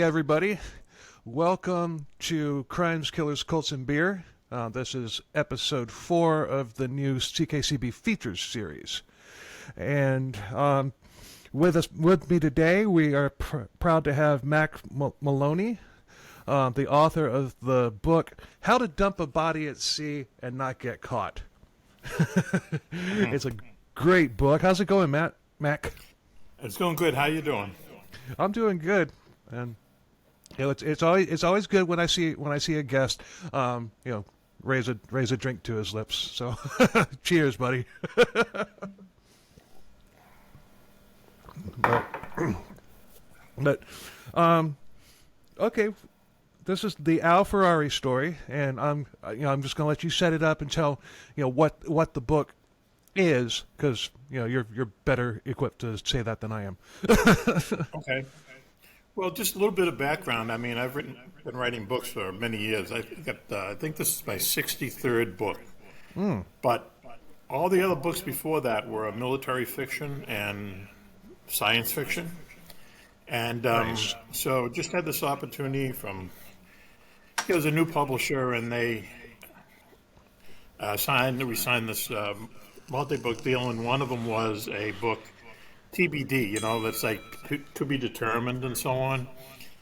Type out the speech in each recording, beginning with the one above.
Hey everybody, welcome to Crimes, Killers, Cults, and Beer. This is episode 4 of the new CKCB Features series. And with me today, we are proud to have Mack Maloney, the author of the book, How to Dump a Body at Sea and Not Get Caught. It's a great book. How's it going, Mack? It's going good. How you doing? I'm doing good, and it's always good when I see a guest, raise a drink to his lips. So, cheers, buddy. but okay, this is the Ferrari story, and I'm just gonna let you set it up and tell what the book is, because you're better equipped to say that than I am. Okay. Well, just a little bit of background. I mean, I've been writing books for many years. I think this is my 63rd book. But all the other books before that were military fiction and science fiction. And Nice. so just had this opportunity it was a new publisher, and they we signed this multi-book deal, and one of them was a book TBD, that's like to be determined and so on.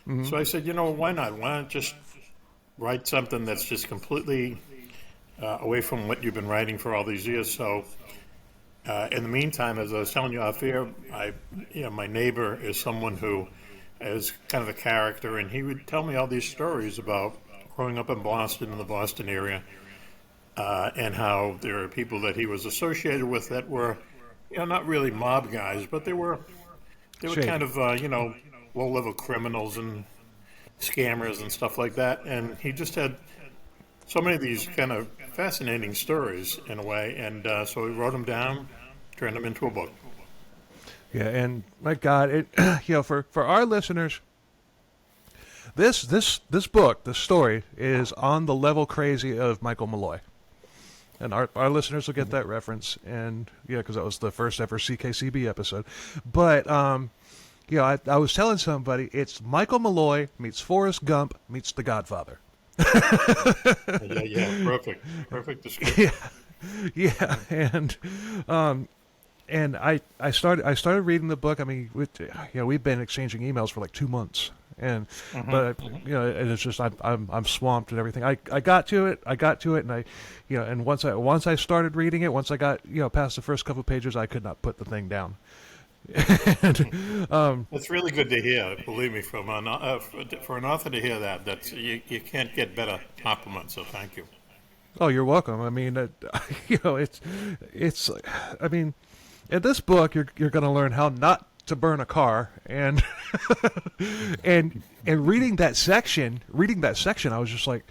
Mm-hmm. So I said, why not? Why not just write something that's just completely away from what you've been writing for all these years? So in the meantime, as I was telling you off air, my neighbor is someone who is kind of a character, and he would tell me all these stories about growing up in Boston, in the Boston area, and how there are people that he was associated with that were, not really mob guys, but they were Shady. kind of, low-level criminals and scammers and stuff like that. And he just had so many of these kind of fascinating stories in a way, and so he wrote them down, turned them into a book. Yeah, and my God, it for our listeners, this book, this story, is on the level crazy of Michael Malloy. And our listeners will get that reference, and because that was the first ever CKCB episode. But I was telling somebody it's Michael Malloy meets Forrest Gump meets The Godfather. Yeah, perfect description. Yeah, and I started reading the book. I mean, we've been exchanging emails for like 2 months, and and it's just I'm swamped and everything. I got to it, and and once I started reading it, once I got past the first couple of pages, I could not put the thing down. It's really good to hear. Believe me, for an author to hear that, you can't get better compliments. So thank you. Oh, you're welcome. I mean, it's I mean, in this book, you're going to learn how not to burn a car, and and reading that section, I was just like,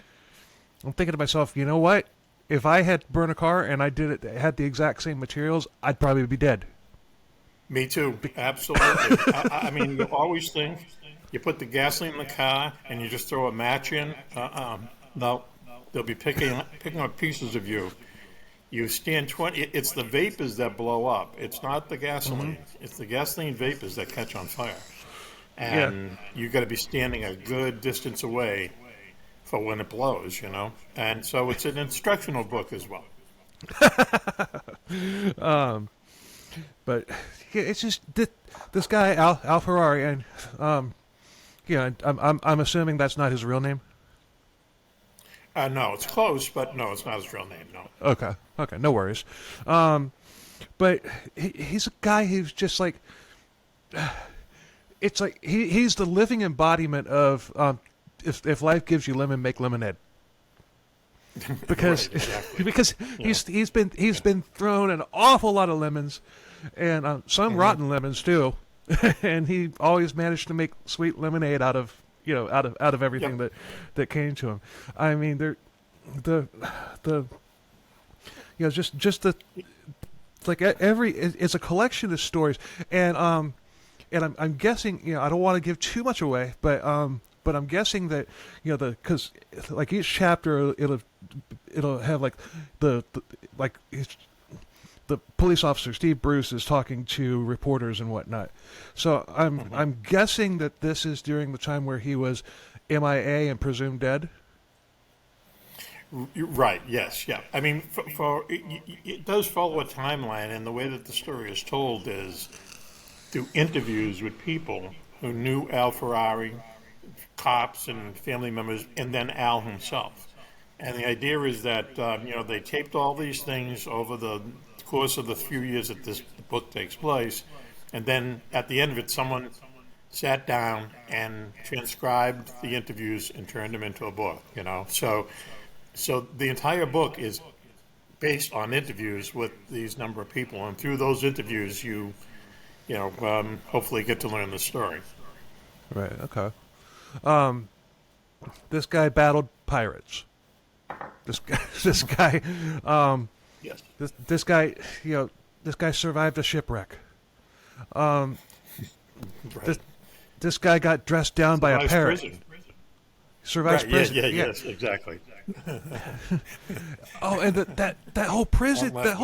I'm thinking to myself, you know what? If I had to burn a car and I had the exact same materials, I'd probably be dead. Me too. Absolutely. I mean, you always think you put the gasoline in the car and you just throw a match in. No, they'll be picking up pieces of you. You stand 20. It's the vapors that blow up. It's not the gasoline. Mm-hmm. It's the gasoline vapors that catch on fire. And you got to be standing a good distance away for when it blows. And so it's an instructional book as well. But it's just this guy Al Ferrari, and I'm assuming that's not his real name. No, it's close, but no, it's not his real name. No. Okay, no worries. But he's a guy who's just like, it's like he's the living embodiment of if life gives you lemon, make lemonade. Because Right, exactly. because he's been thrown an awful lot of lemons, and some rotten lemons too, and he always managed to make sweet lemonade out of everything that came to him. I mean, it's a collection of stories, and I'm guessing, I don't want to give too much away, but I'm guessing that because like each chapter it'll have like the the police officer Steve Bruce is talking to reporters and whatnot. So I'm guessing that this is during the time where he was MIA and presumed dead. Right. Yes. Yeah. I mean, it does follow a timeline, and the way that the story is told is through interviews with people who knew Al Ferrari, cops and family members, and then Al himself. And the idea is that they taped all these things over the course of the few years that this book takes place, and then at the end of it, someone sat down and transcribed the interviews and turned them into a book. So the entire book is based on interviews with these number of people, and through those interviews, hopefully get to learn the story. Right. Okay. This guy battled pirates. This guy, Yes. this guy, this guy survived a shipwreck. Right. This guy got dressed down by a parrot. Prison. Survives Right. prison. Yeah. Yes. Exactly. Oh, and that whole prison, that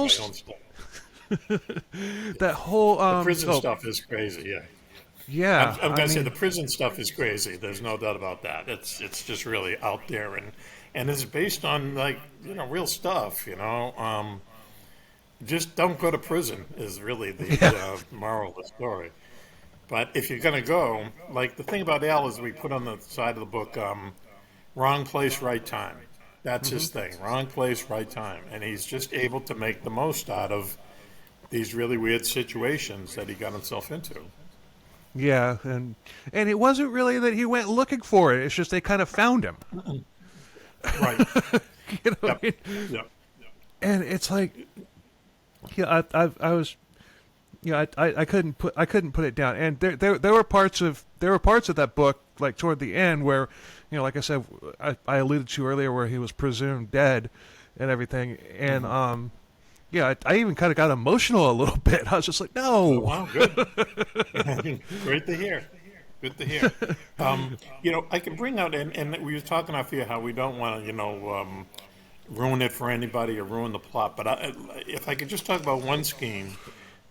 whole the prison stuff is crazy. Yeah. Yeah, I'm going to say the prison stuff is crazy. There's no doubt about that. It's just really out there, and it's based on real stuff. Just don't go to prison is really the moral of the story. But if you're going to go, like the thing about Al is we put on the side of the book, wrong place, right time. That's his thing. Wrong place, right time, and he's just able to make the most out of these really weird situations that he got himself into. Yeah, and it wasn't really that he went looking for it. It's just they kind of found him. Right. Yep. Yep. And it's like, I was, I couldn't put it down. And there were parts of that book, like toward the end, where, like I said, I alluded to earlier, where he was presumed dead and everything. And I even kind of got emotional a little bit. I was just like, no. Oh, wow, good. Great to hear. Good to hear. I can bring out, and we were talking off here how we don't want to, ruin it for anybody or ruin the plot. But if I could just talk about one scheme,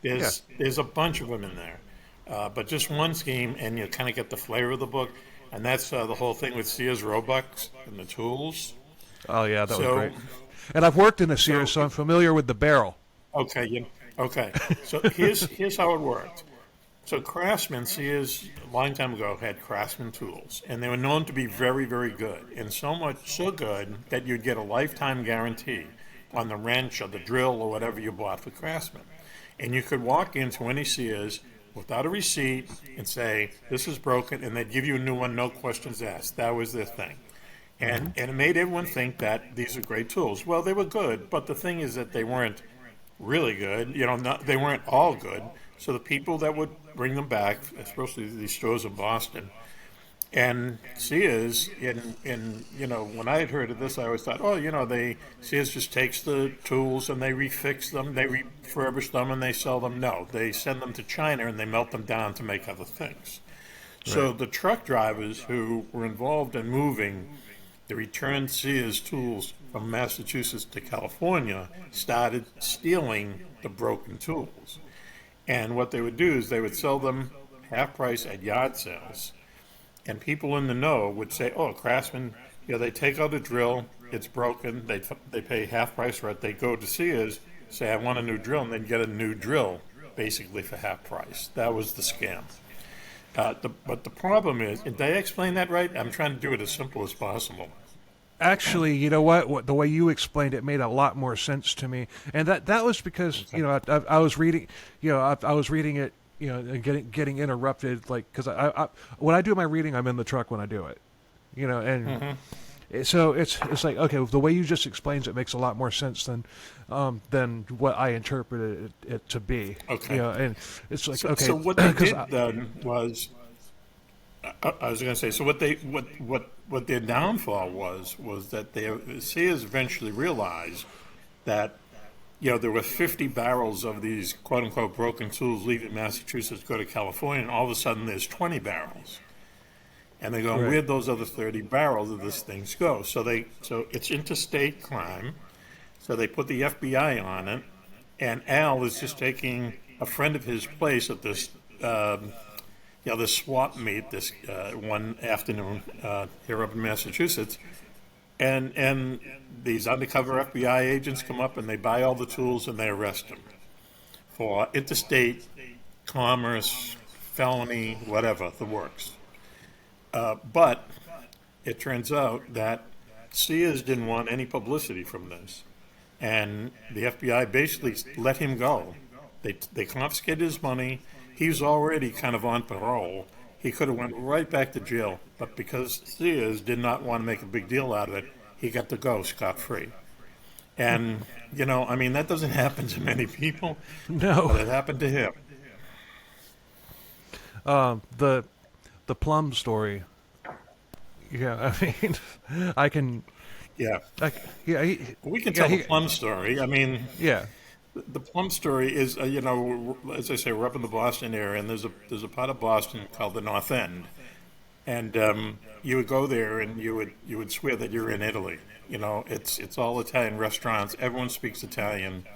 there's a bunch of them in there. But just one scheme, and you kind of get the flavor of the book, and that's the whole thing with Sears Roebuck and the tools. Oh, yeah, that was great. And I've worked in a Sears, so I'm familiar with the barrel. Okay, okay. So here's how it worked. So Craftsman, Sears, a long time ago, had Craftsman tools, and they were known to be very, very good, and so good that you'd get a lifetime guarantee on the wrench or the drill or whatever you bought for Craftsman. And you could walk into any Sears without a receipt and say, this is broken, and they'd give you a new one, no questions asked. That was their thing. And it made everyone think that these are great tools. Well, they were good, but the thing is that they weren't really good. They weren't all good. So the people that would bring them back, especially these stores in Boston, and Sears, when I had heard of this, I always thought, Sears just takes the tools and they refix them, they refurbish them, and they sell them. No, they send them to China and they melt them down to make other things. Right. So the truck drivers who were involved in moving the returned Sears tools from Massachusetts to California started stealing the broken tools. And what they would do is they would sell them half price at yard sales. And people in the know would say, oh, Craftsman, they take out a drill, it's broken, they pay half price for it. They go to Sears, say, I want a new drill, and then get a new drill, basically for half price. That was the scam. But the problem is, did I explain that right? I'm trying to do it as simple as possible. Actually, you know what? The way you explained it made a lot more sense to me, and that was because I was reading, I was reading it, and getting interrupted, like because I when I do my reading, I'm in the truck when I do it, and so it's like, okay, the way you just explains it makes a lot more sense than what I interpreted it to be. Okay, and it's like So what they did then was, I was going to say, so what their downfall was that Sears eventually realized that there were 50 barrels of these quote unquote broken tools leaving Massachusetts to go to California, and all of a sudden there's 20 barrels. And they go, where'd those other 30 barrels of this things go? So it's interstate crime. So they put the FBI on it, and Al is just taking a friend of his place at this, this swap meet this one afternoon here up in Massachusetts, and these undercover FBI agents come up and they buy all the tools and they arrest him for interstate commerce, felony, whatever, the works. But it turns out that Sears didn't want any publicity from this, and the FBI basically let him go. They confiscated his money. He was already kind of on parole. He could have went right back to jail, but because Sears did not want to make a big deal out of it, he got to go scot-free. And, that doesn't happen to many people. No. But it happened to him. The plum story. Yeah, I mean, I can. Yeah. We can tell the plum story. Yeah. The plum story is, as I say, we're up in the Boston area, and there's a part of Boston called the North End, and you would go there, and you would swear that you're in Italy. It's all Italian restaurants. Everyone speaks Italian.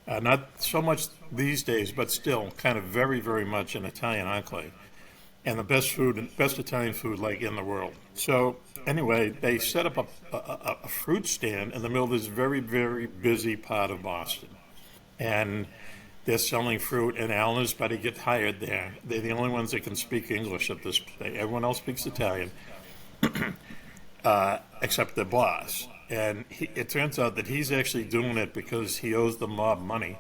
Not so much these days, but still, kind of very, very much an Italian enclave, and the best Italian food like in the world. So anyway, they set up a fruit stand in the middle of this very, very busy part of Boston. And they're selling fruit, and Al and his buddy get hired there. They're the only ones that can speak English at this place. Everyone else speaks Italian, except their boss. And it turns out that he's actually doing it because he owes the mob money,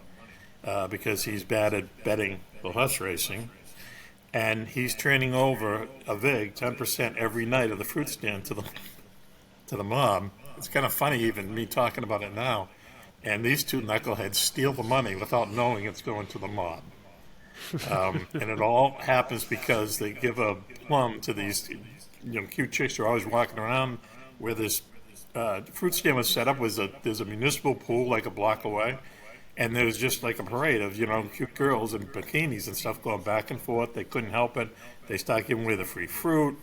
because he's bad at betting the horse racing. And he's turning over a vig, 10% every night of the fruit stand to the mob. It's kind of funny even me talking about it now. And these two knuckleheads steal the money without knowing it's going to the mob. And it all happens because they give a plum to these cute chicks who are always walking around where this fruit stand was set up. There's a municipal pool like a block away. And there's just like a parade of, cute girls in bikinis and stuff going back and forth. They couldn't help it. They start giving away the free fruit.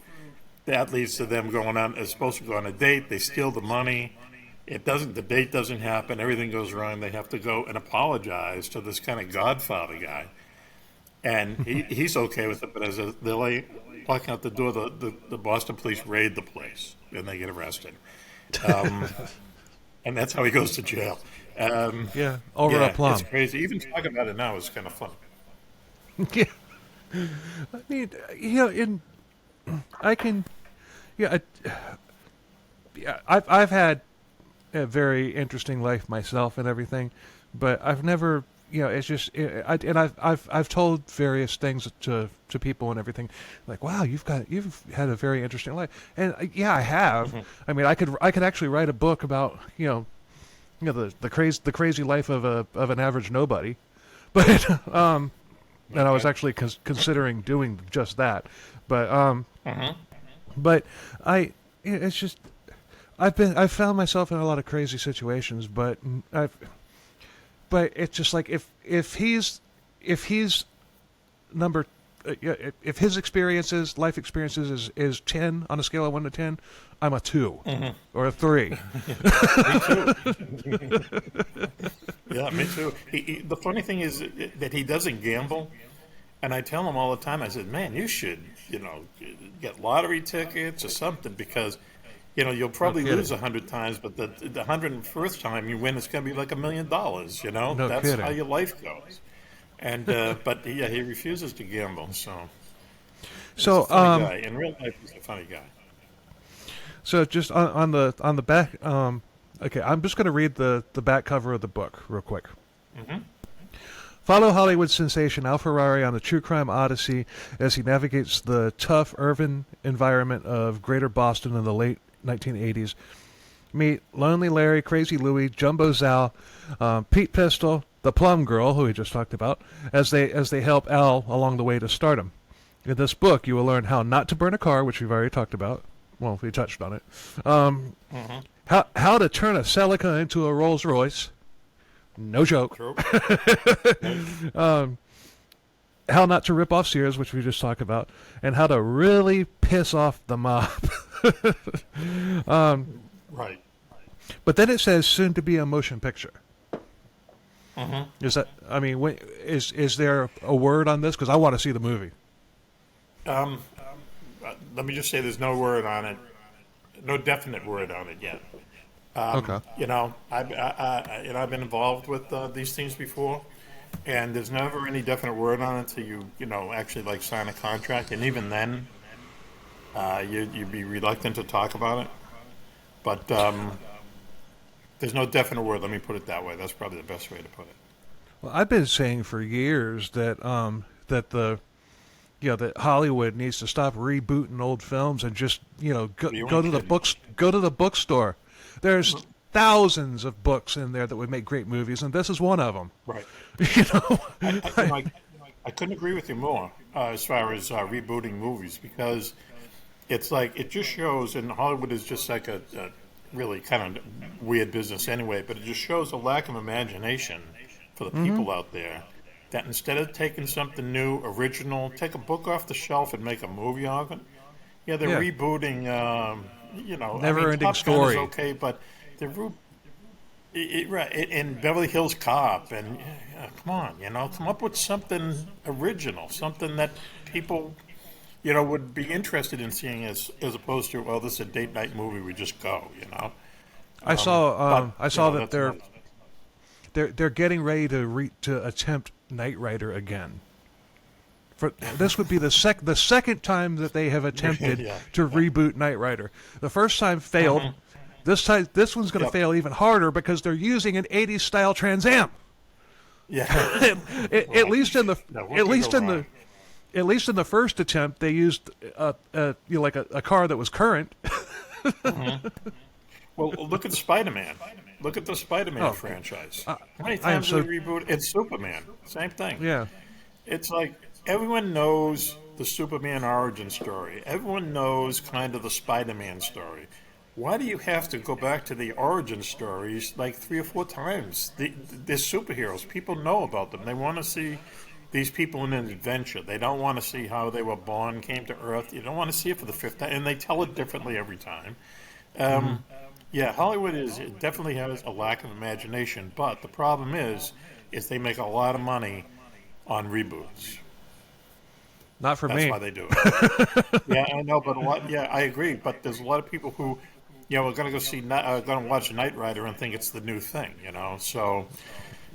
That leads to them going on. They're supposed to go on a date. They steal the money. The date doesn't happen. Everything goes wrong. They have to go and apologize to this kind of Godfather guy. And he's okay with it. But as they're walking out the door, the Boston police raid the place and they get arrested. And that's how he goes to jail. Over a plum. It's crazy. Even talking about it now is kind of fun. Yeah. I mean, I've had a very interesting life myself and everything, but I've never, it's just, I've told various things to people and everything, like, wow, you've had a very interesting life, and I have. Mm-hmm. I mean, I could actually write a book about, the crazy life of an average nobody, but and I was actually considering doing just that, but but it's just I've found myself in a lot of crazy situations, but it's just like if he's number if his life experiences is 10 on a scale of 1 to 10, I'm a 2 or a 3. Me too. Yeah, me too. The funny thing is that he doesn't gamble, and I tell him all the time. I said, "Man, you should, get lottery tickets or something, because, you'll probably lose 100 times, but the 101st time you win, it's going to be like $1 million. No That's kidding. how your life goes." And but he refuses to gamble. So he's a funny guy. In real life, he's a funny guy. So just on the back, okay, I'm just going to read the back cover of the book real quick. Mm-hmm. Follow Hollywood sensation Al Ferrari on the true crime odyssey as he navigates the tough urban environment of Greater Boston in the late 1980s. Meet Lonely Larry, Crazy Louie, Jumbo Zal, Pete Pistol, the Plum Girl, who we just talked about, as they help Al along the way to stardom. In this book, you will learn how not to burn a car, which we've already talked about. Well, we touched on it. How to turn a Celica into a Rolls Royce. No joke. How not to rip off Sears, which we just talked about, and how to really piss off the mob. Right. But then it says soon to be a motion picture. Is that? I mean, is there a word on this? Because I want to see the movie. Let me just say, there's no word on it, no definite word on it yet. Okay. I've been involved with these things before, and there's never any definite word on it until you actually like sign a contract, and even then, you'd be reluctant to talk about it. But there's no definite word. Let me put it that way. That's probably the best way to put it. Well, I've been saying for years that that Hollywood needs to stop rebooting old films and just go to the bookstore. There's thousands of books in there that would make great movies, and this is one of them. Right. You know, I couldn't agree with you more as far as rebooting movies, because it's like it just shows, and Hollywood is just like a really kind of weird business anyway, but it just shows a lack of imagination for the people out there, that instead of taking something new, original, take a book off the shelf and make a movie of it. Yeah, they're rebooting, Never-ending Top story. Gun is okay, but they're in Beverly Hills Cop, and come on, come up with something original, something that people, would be interested in seeing, as opposed to, well, this is a date night movie, we just go, I saw that that's they're getting ready to attempt Knight Rider again. This would be the second time that they have attempted to reboot Knight Rider. The first time failed. This one's going to fail even harder because they're using an '80s style Trans Am. Yeah. At least in the first attempt, they used a car that was current. Well, look at Spider-Man. Look at the Spider-Man franchise. How many times do they reboot? It's Superman. Same thing. Yeah. It's like everyone knows the Superman origin story. Everyone knows kind of the Spider-Man story. Why do you have to go back to the origin stories like 3 or 4 times? They're superheroes. People know about them. They want to see these people in an adventure. They don't want to see how they were born, came to Earth. You don't want to see it for the 5th time. And they tell it differently every time. Yeah, Hollywood definitely has a lack of imagination. But the problem is they make a lot of money on reboots. Not for me. That's why they do it. Yeah, I know, but I agree. But there's a lot of people who, are going to going to watch Knight Rider and think it's the new thing, So,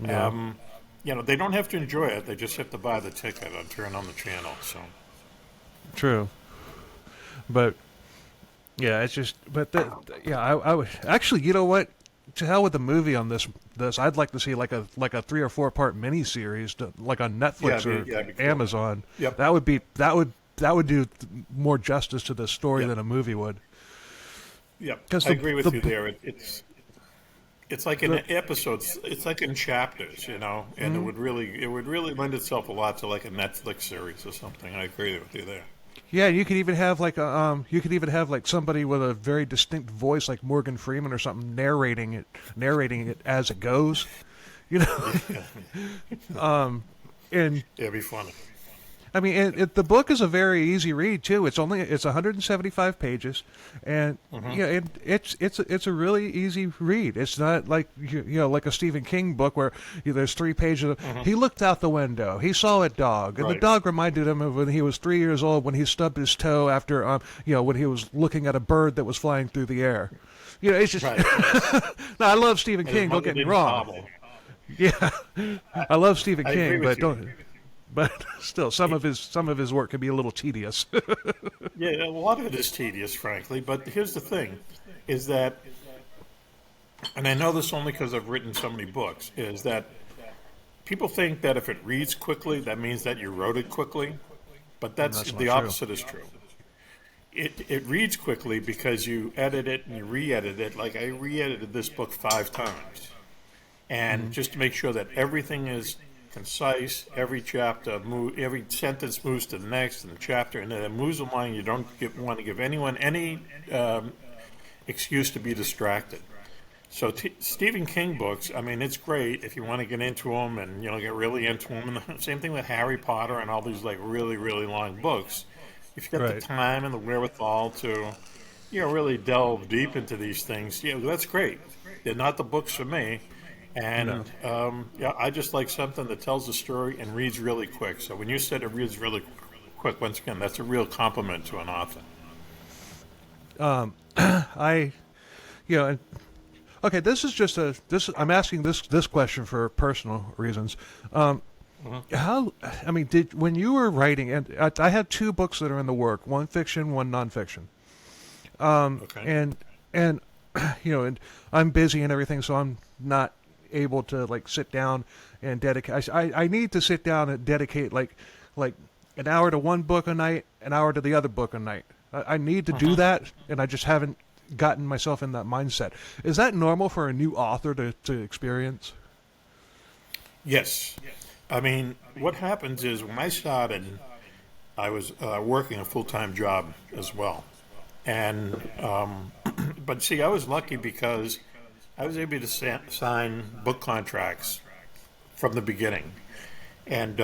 they don't have to enjoy it. They just have to buy the ticket and turn on the channel. So, true. But yeah, it's just. But I would actually. You know what? To hell with the movie on this. I'd like to see like a 3 or 4 part miniseries, like on Netflix or cool. Amazon. Yep. That would do more justice to the story than a movie would. Yeah, I agree with you there. It's like in episodes. It's like in chapters, and it would really lend itself a lot to like a Netflix series or something. I agree with you there. Yeah, you could even have like somebody with a very distinct voice, like Morgan Freeman or something, narrating it as it goes, and It'd be funny. I mean, the book is a very easy read too. It's 175 pages, and it's a really easy read. It's not like like a Stephen King book where there's 3 pages. He looked out the window. He saw a dog, and the dog reminded him of when he was 3 years old when he stubbed his toe after when he was looking at a bird that was flying through the air. It's just. No, I love Stephen King. Don't get me wrong. Yeah, I love Stephen King, but don't. But still, some of his work can be a little tedious. Yeah, a lot of it is tedious, frankly. But here's the thing, is that, and I know this only because I've written so many books, is that people think that if it reads quickly, that means that you wrote it quickly. But that's the opposite is true. It reads quickly because you edit it and you re-edit it. Like I re-edited this book 5 times, and just to make sure that everything is concise, every sentence moves to the next in the chapter, and then it moves along. You don't want to give anyone any excuse to be distracted. So Stephen King books, I mean, it's great if you want to get into them and get really into them. And the same thing with Harry Potter and all these like really really long books. If you got the time and the wherewithal to really delve deep into these things, that's great. They're not the books for me. And yeah, I just like something that tells a story and reads really quick. So when you said it reads really quick, once again, that's a real compliment to an author. I, you know, and, okay, this is just I'm asking this question for personal reasons. How, I mean, when you were writing, and I have two books that are in the work, one fiction, one nonfiction. Okay. And and I'm busy and everything, so I'm not able to like sit down and dedicate. I need to sit down and dedicate like an hour to one book a night, an hour to the other book a night. I need to do that, and I just haven't gotten myself in that mindset. Is that normal for a new author to experience? Yes. I mean, what happens is when I started, I was working a full-time job as well. And, but see, I was lucky because I was able to sign book contracts from the beginning. And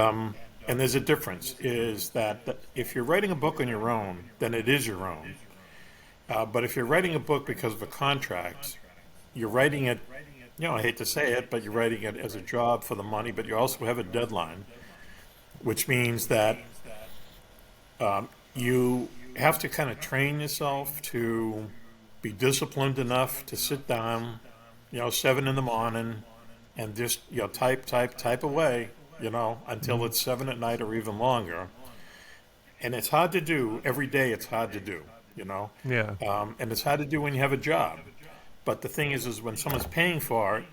there's a difference is that if you're writing a book on your own, then it is your own. But if you're writing a book because of a contract, you're writing it, I hate to say it, but you're writing it as a job for the money, but you also have a deadline, which means that you have to kind of train yourself to be disciplined enough to sit down, 7 in the morning and just, type away, until it's 7 at night or even longer. And it's hard to do every day. It's hard to do, Yeah. and it's hard to do when you have a job. But the thing is when someone's paying for it,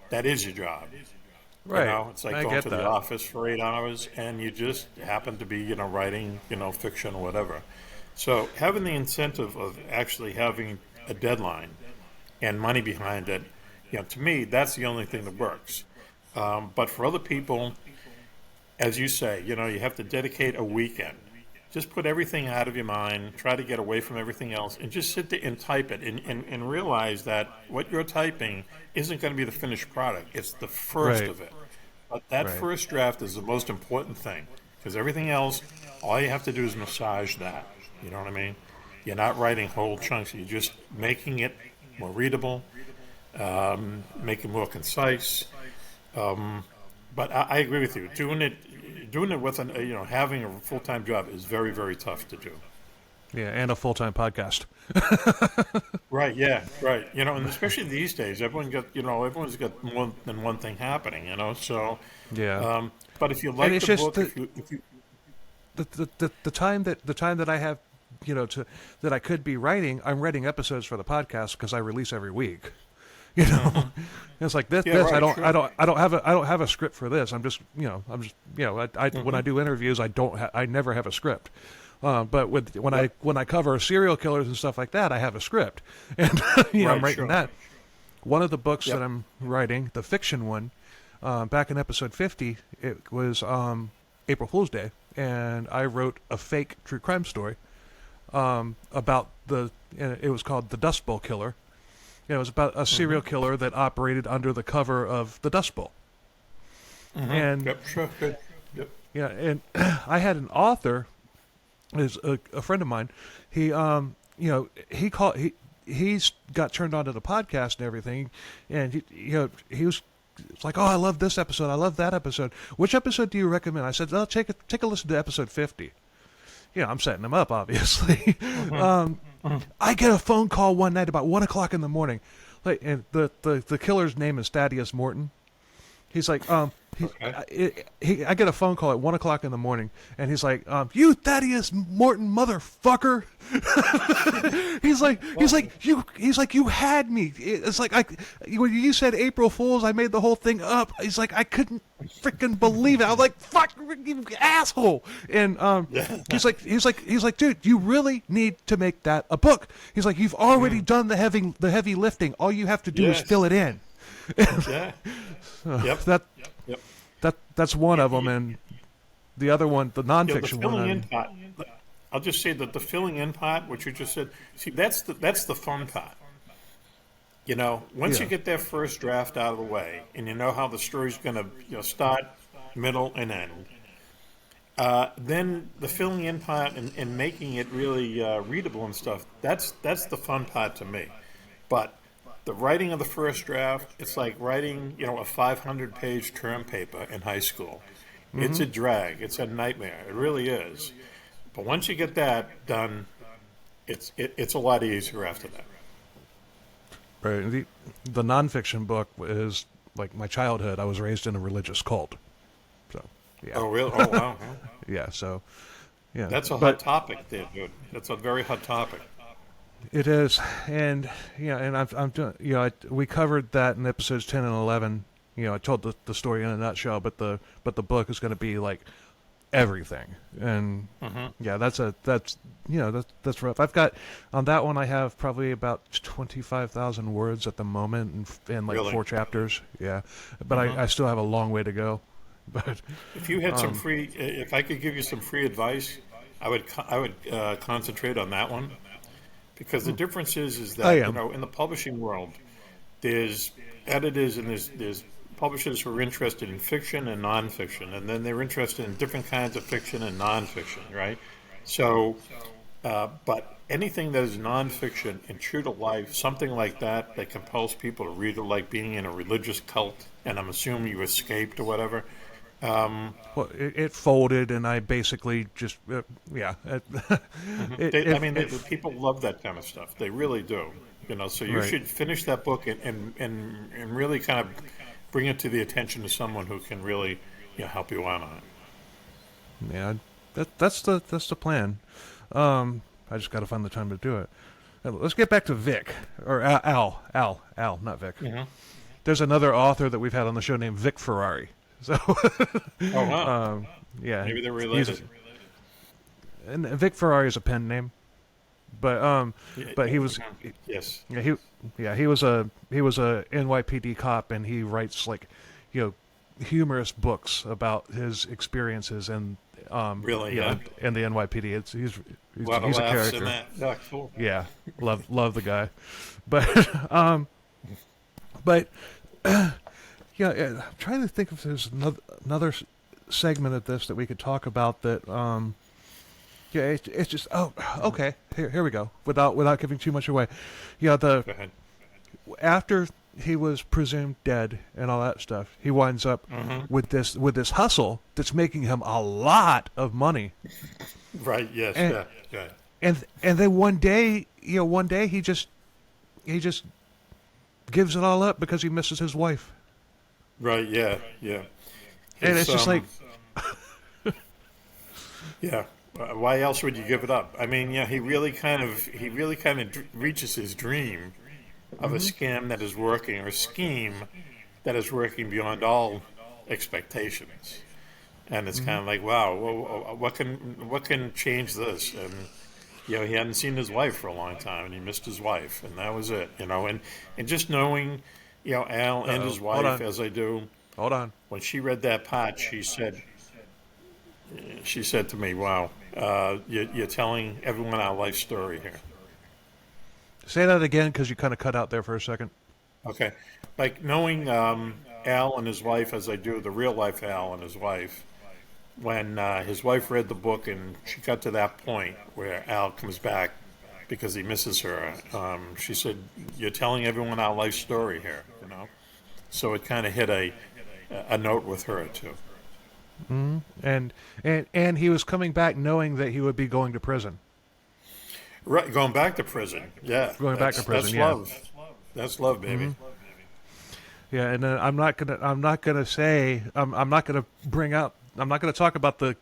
that is your job. Right. It's like I going get to that. the office for 8 hours and you just happen to be, writing, fiction or whatever. So having the incentive of actually having a deadline and money behind it, to me, that's the only thing that works. But for other people, as you say, you have to dedicate a weekend. Just put everything out of your mind, try to get away from everything else, and just sit there and type it and realize that what you're typing isn't going to be the finished product. It's the first Right. of it. But that Right. first draft is the most important thing because everything else, all you have to do is massage that. You know what I mean? You're not writing whole chunks. You're just making it more readable, making it more concise. But I agree with you. Doing it with having a full-time job is very, very tough to do. Yeah, and a full-time podcast. Right. Yeah. Right. And especially these days, everyone's got more than one thing happening. So, Yeah. but if you And like it's the just book, if you the time that I have, that I could be writing, I'm writing episodes for the podcast because I release every week. It's like this. Yeah, This right, sure. I don't have a script for this. I'm just when I do interviews, I never have a script. But when I cover serial killers and stuff like that, I have a script, and I'm Right, writing sure. that. One of the books Yep. that I'm writing, the fiction one, back in episode 50, it was April Fool's Day, and I wrote a fake true crime story about it was called The Dust Bowl Killer. It was about a serial killer that operated under the cover of the Dust Bowl. And Yep. Sure. Good. Yep. yeah, and I had an author, is a friend of mine. He he's got turned on to the podcast and everything, and he was. It's like, oh, I love this episode. I love that episode. Which episode do you recommend? I said, oh, take a listen to episode 50. I'm setting him up, obviously. I get a phone call one night about 1 o'clock in the morning, and the killer's name is Thaddeus Morton. He's like, I get a phone call at 1 o'clock in the morning, and he's like, you Thaddeus Morton motherfucker. he's like, you had me. It's like, when you said April Fools, I made the whole thing up. He's like, I couldn't freaking believe it. I was like, fuck, you asshole. And he's like, dude, you really need to make that a book. He's like, you've already done the heavy lifting. All you have to do is Yes. fill it in. Yeah. Yep. That's one of them, and the other one, the The nonfiction filling one. in part. I'll just say that the filling in part, what you just said, see, that's the fun part. Once Yeah. you get that first draft out of the way, and you know how the story's going to start, middle, and end, then the filling in part and making it really readable and stuff. That's the fun part to me. But the writing of the first draft, it's like writing, a 500-page term paper in high school. It's a drag. It's a nightmare. It really is. But once you get that done, it's a lot easier after that. Right. The nonfiction book is like my childhood. I was raised in a religious cult. So, yeah. Oh, really? Oh, wow. Yeah, so, yeah. That's a hot topic there, dude. That's a very hot topic. It is. And, and I'm doing, we covered that in episodes 10 and 11. I told the story in a nutshell, but the book is going to be like everything. And that's rough. I've got on that one, I have probably about 25,000 words at the moment in like Really? 4 chapters. Yeah. But I still have a long way to go. But if you had if I could give you some free advice, I would concentrate on that one, because the difference is that in the publishing world, there's editors and there's publishers who are interested in fiction and nonfiction, and then they're interested in different kinds of fiction and nonfiction, right? So, but anything that is nonfiction and true to life, something like that compels people to read it, like being in a religious cult, and I'm assuming you escaped or whatever. Well, it folded, and I basically just People love that kind of stuff. They really do. So you should finish that book and really kind of bring it to the attention of someone who can really help you out on it. Yeah, that's the plan. I just got to find the time to do it. Let's get back to Vic, or Al, not Vic. There's another author that we've had on the show named Vic Ferrari. So, oh wow, yeah, maybe they're related. And Vic Ferrari is a pen name, but he was yes, he was a NYPD cop, and he writes like humorous books about his experiences and and the NYPD. He's a character. In that. Yeah, cool. Yeah, love the guy, but I'm trying to think if there's another segment of this that we could talk about that. It's just okay. Here we go. Without giving too much away. Go ahead. After he was presumed dead and all that stuff, he winds up with this hustle that's making him a lot of money. Right. Yes. Yeah. And then one day he just gives it all up because he misses his wife. Right. Yeah. And it's just like, yeah. Why else would you give it up? I mean, he really kind of reaches his dream of a scam that is working, or a scheme that is working beyond all expectations. And it's kind of like, wow, well, what can change this? And he hadn't seen his wife for a long time, and he missed his wife, and that was it. And just knowing, Al and his wife, as I do. Hold on. When she read that part, she said to me, "Wow, you're telling everyone our life story here." Say that again, because you kind of cut out there for a second. Okay, like knowing Al and his wife, as I do, the real life Al and his wife. When his wife read the book and she got to that point where Al comes back because he misses her, she said, "You're telling everyone our life story here," So it kind of hit a note with her too. And he was coming back knowing that he would be going to prison. Right, going back to prison. Yeah, back to prison. That's yeah, love. That's love, baby. Yeah, and I'm not gonna talk about the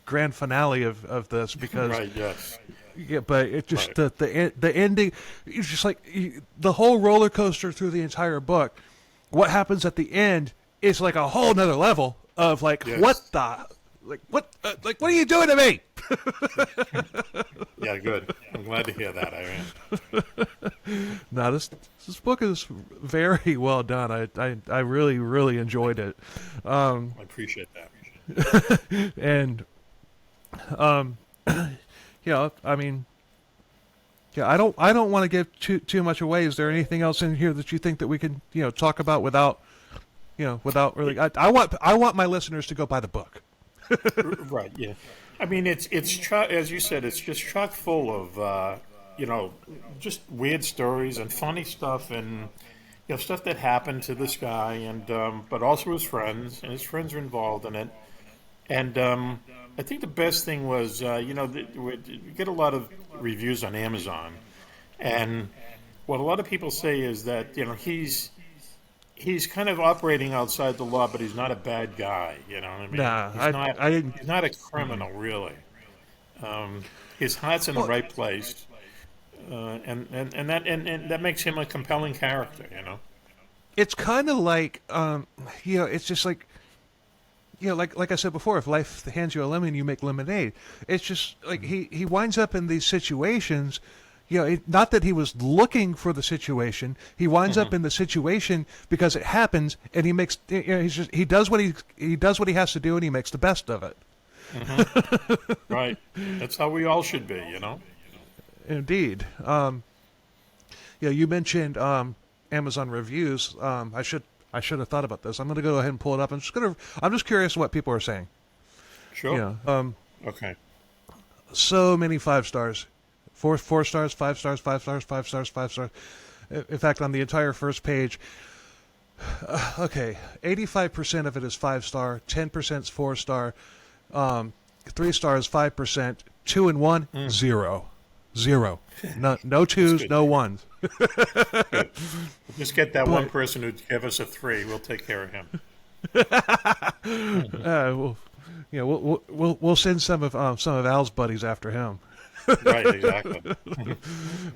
grand finale of this because right, yes. Yeah, but it just the ending. It's just like the whole roller coaster through the entire book. What happens at the end is like a whole nother level of like what what are you doing to me? Yeah, good. I'm glad to hear that, Irene. No, this book is very well done. I really really enjoyed it. I appreciate that. And I mean, I don't want to give too much away. Is there anything else in here that you think that we can talk about without really? I want my listeners to go buy the book. Right. Yeah. I mean, it's as you said, it's just chock full just weird stories and funny stuff, and stuff that happened to this guy, and but also his friends, and his friends are involved in it. And I think the best thing was, we get a lot of reviews on Amazon, and what a lot of people say is that he's kind of operating outside the law, but he's not a bad guy. You know what I mean? Nah, I didn't. He's not a criminal, really. His heart's in the right place, and that makes him a compelling character. It's kind of like, it's just like, like I said before, if life hands you a lemon, you make lemonade. It's just like he winds up in these situations. Not that he was looking for the situation. He winds up in the situation because it happens, and he makes. He does what he has to do, and he makes the best of it. Right. That's how we all should be. Indeed. You mentioned Amazon reviews. I should have thought about this. I'm going to go ahead and pull it up. I'm just curious what people are saying. Sure. Okay. So many 5 stars. 4 stars, 5 stars, 5 stars, 5 stars, 5 stars. In fact, on the entire first page, 85% of it is 5-star, 10% is 4-star, 3 stars 5%, 2 and 1 0. No 2s, no 1s. Just get that one person who give us a 3. We'll take care of him. We'll send some of Al's buddies after him. Right, exactly.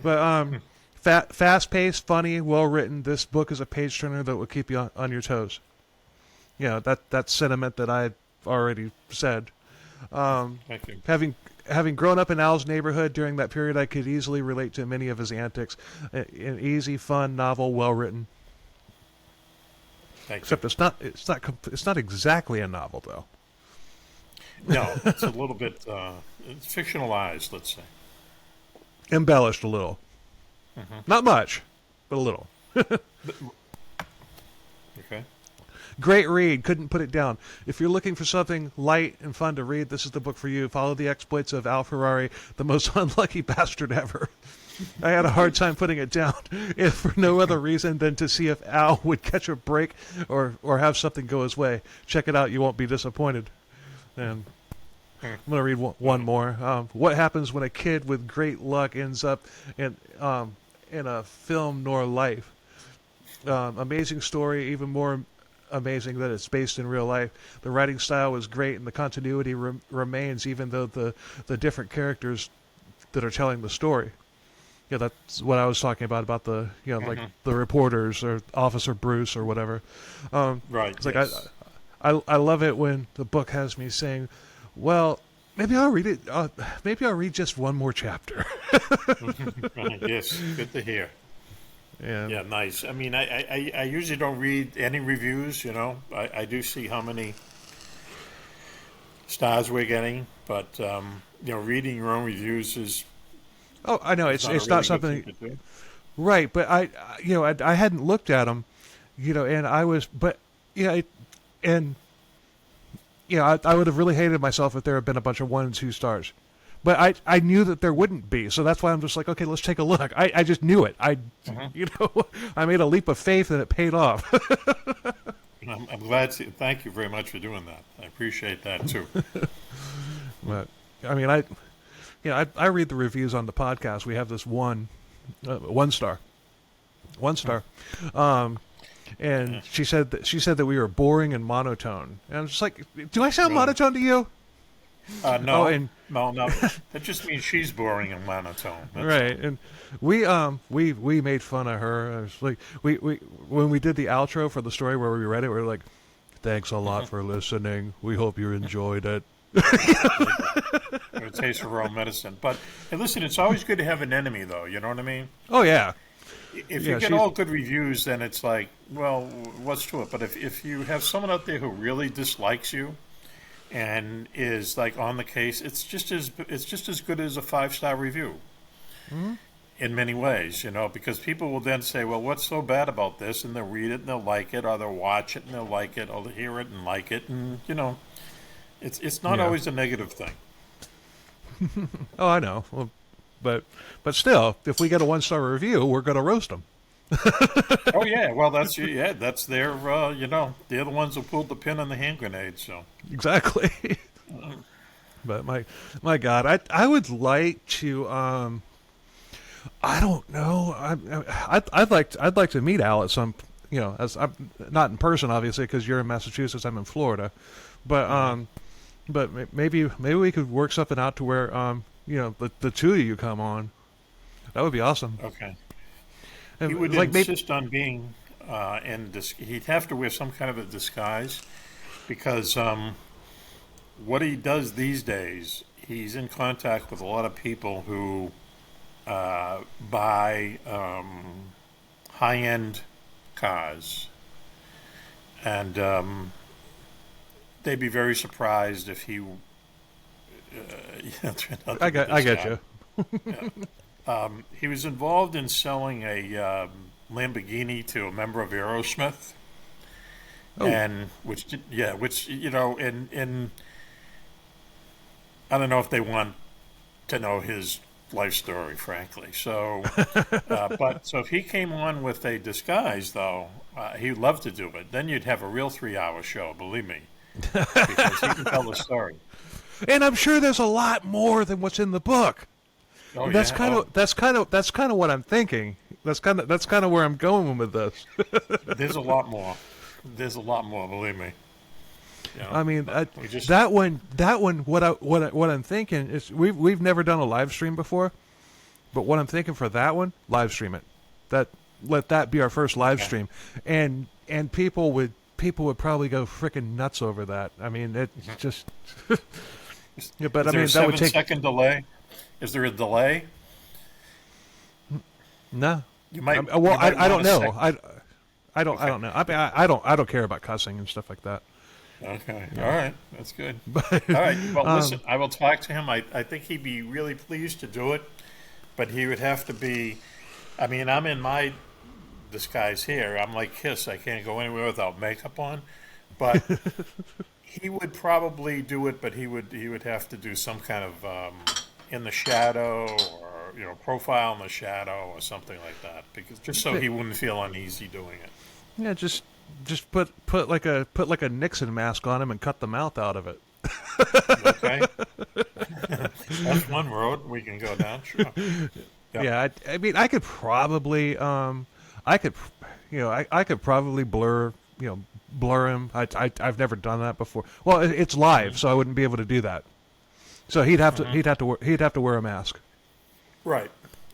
But fast-paced, funny, well-written. This book is a page-turner that will keep you on your toes. That's sentiment that I already said. Thank you. Having grown up in Al's neighborhood during that period, I could easily relate to many of his antics. An easy, fun novel, well-written. Except it's not exactly a novel, though. No, it's a little bit it's fictionalized, let's say. Embellished a little. Not much, but a little. Okay. Great read. Couldn't put it down. If you're looking for something light and fun to read, this is the book for you. Follow the exploits of Al Ferrari, the most unlucky bastard ever. I had a hard time putting it down, if for no other reason than to see if Al would catch a break or have something go his way. Check it out. You won't be disappointed. And I'm going to read one more. What happens when a kid with great luck ends up in a film noir life? Amazing story, even more amazing that it's based in real life. The writing style is great, and the continuity remains, even though the different characters that are telling the story. That's what I was talking about the like the reporters or Officer Bruce or whatever. Right. It's like I love it when the book has me saying, well, maybe I'll read it. Maybe I'll read just one more chapter. Yes, good to hear. Yeah, nice. I mean, I usually don't read any reviews. I do see how many stars we're getting, but reading your own reviews is. Oh, I know it's not something. Right, but I hadn't looked at them, and I was, but I would have really hated myself if there had been a bunch of 1 and 2 stars. But I knew that there wouldn't be, so that's why I'm just like, okay, let's take a look. I just knew it. I made a leap of faith and it paid off. I'm glad to. Thank you very much for doing that. I appreciate that too. But I mean, I read the reviews on the podcast. We have this 1 star, and she said that we were boring and monotone. And I'm just like, do I sound monotone to you? No, no. That just means she's boring and monotone. Right, and we made fun of her. I was like, we when we did the outro for the story where we read it, we were like, thanks a lot for listening. We hope you enjoyed it. A taste of our own medicine. But hey, listen, it's always good to have an enemy, though. You know what I mean? Oh yeah. If you get all good reviews, then it's like, well, what's to it? But if you have someone out there who really dislikes you and is like on the case, it's just as good as a 5-star review. In many ways, because people will then say, well, what's so bad about this? And they'll read it and they'll like it, or they'll watch it and they'll like it, or they'll hear it and like it, and it's not always a negative thing. Oh, I know. Well, but still, if we get a 1-star review, we're going to roast them. Oh yeah, well that's their they're the ones who pulled the pin on the hand grenade. So Exactly. But my God, I would like to. I don't know. I'd like to meet Al at some. As I'm not in person, obviously, because you're in Massachusetts, I'm in Florida. But maybe we could work something out to where the two of you come on. That would be awesome. Okay. And He would like maybe, insist on being he'd have to wear some kind of a disguise because what he does these days, he's in contact with a lot of people who buy high-end cars, and they'd be very surprised if he. Turned out to I be get this get guy. you. He was involved in selling a Lamborghini to a member of Aerosmith, Oh. and which and I don't know if they want to know his life story, frankly. So, so if he came on with a disguise, though, he'd love to do it. Then you'd have a real 3-hour show, believe me, because he can tell the story. And I'm sure there's a lot more than what's in the book. Oh, That's yeah. kind of what I'm thinking. That's kind of where I'm going with this. There's a lot more. There's a lot more, believe me. I mean, just- that one. What I'm thinking is we've never done a live stream before, but what I'm thinking for that one, live stream it. Let that be our first live stream, and people would probably go freaking nuts over that. I mean, it's just. Yeah, but Is there a that would take 7-second delay? Is there a delay? no. You might. Well, you might I don't want know. a I don't know. I don't care about cussing and stuff like that. Okay. All right. That's good. All right. Well, listen, I will talk to him. I think he'd be really pleased to do it, but he would have to be. I mean, I'm in my disguise here. I'm like Kiss. I can't go anywhere without makeup on. But he would probably do it, but he would have to do some kind of in the shadow or profile in the shadow or something like that, because just so he wouldn't feel uneasy doing it. Yeah, just put like a Nixon mask on him and cut the mouth out of it. Okay, that's one road we can go down. Sure. Yep. Yeah, I mean, I could probably I could probably blur him. I've never done that before. Well, it's live, so I wouldn't be able to do that. So he'd have to wear a mask. Right.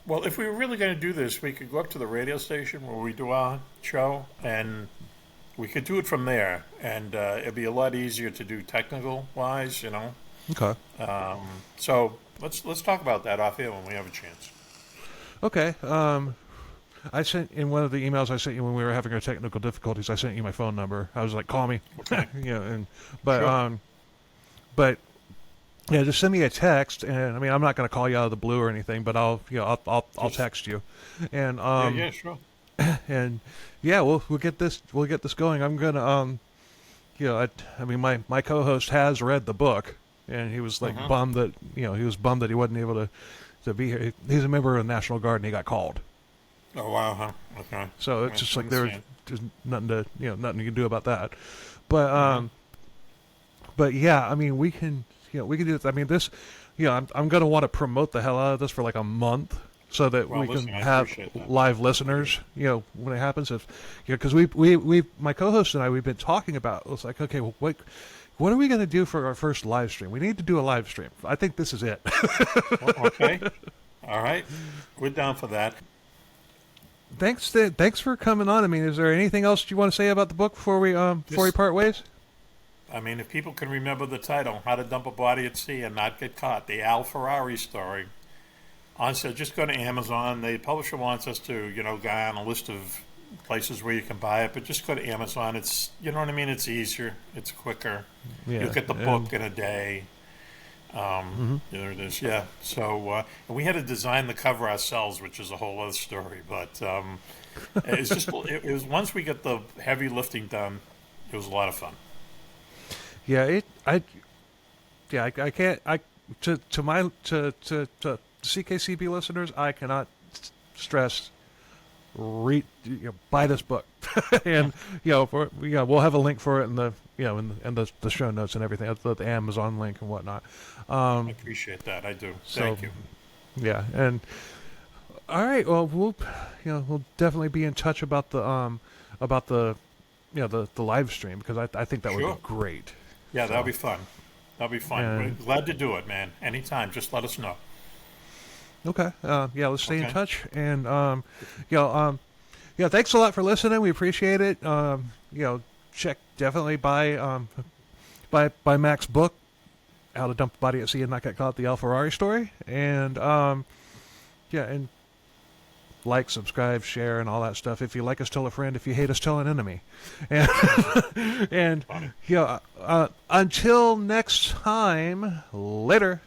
Well, if we were really going to do this, we could go up to the radio station where we do our show, and we could do it from there. And it'd be a lot easier to do technical wise, Okay. So let's talk about that off air when we have a chance. Okay. I sent in one of the emails I sent you when we were having our technical difficulties. I sent you my phone number. I was like, call me. Okay. But yeah, just send me a text, and I mean, I'm not going to call you out of the blue or anything, but I'll text you, and Yeah, sure. and yeah, we'll get this going. I'm gonna I mean, my co-host has read the book, and he was like bummed that he wasn't able to be here. He's a member of the National Guard, and he got called. Oh wow, huh? Okay. So it's just like there's just nothing you can do about that. But yeah, I mean, we can do this. I mean, this, I'm going to want to promote the hell out of this for like a month so that we can have live listeners, when it happens. Because my co-host and I, we've been talking about, it's like, okay, well, what are we going to do for our first live stream? We need to do a live stream. I think this is it. Okay. All right. We're down for that. Thanks for coming on. I mean, is there anything else you want to say about the book before we part ways? I mean, if people can remember the title, How to Dump a Body at Sea and Not Get Caught, the Ferrari story. Honestly, just go to Amazon. The publisher wants us to, go on a list of places where you can buy it, but just go to Amazon. It's, you know what I mean? It's easier. It's quicker. Yeah, you'll get the book in a day. There it is. Yeah. So we had to design the cover ourselves, which is a whole other story. But it's just it was once we get the heavy lifting done, it was a lot of fun. Yeah, I can't. To CKCB listeners, I cannot stress buy this book, and we'll have a link for it in the in the show notes and everything, the Amazon link and whatnot. I appreciate that. I do. Thank you. Yeah, and all right. Well, we'll definitely be in touch about the the live stream, because I think that would be great. Yeah, that'll be fun. That'll be fun. We're glad to do it, man. Anytime, just let us know. Okay. Let's stay in touch, and thanks a lot for listening. We appreciate it. Definitely buy Mack's book, How to Dump a Body at Sea and Not Get Caught, the Ferrari story, and and like, subscribe, share, and all that stuff. If you like us, tell a friend. If you hate us, tell an enemy. And until next time, later.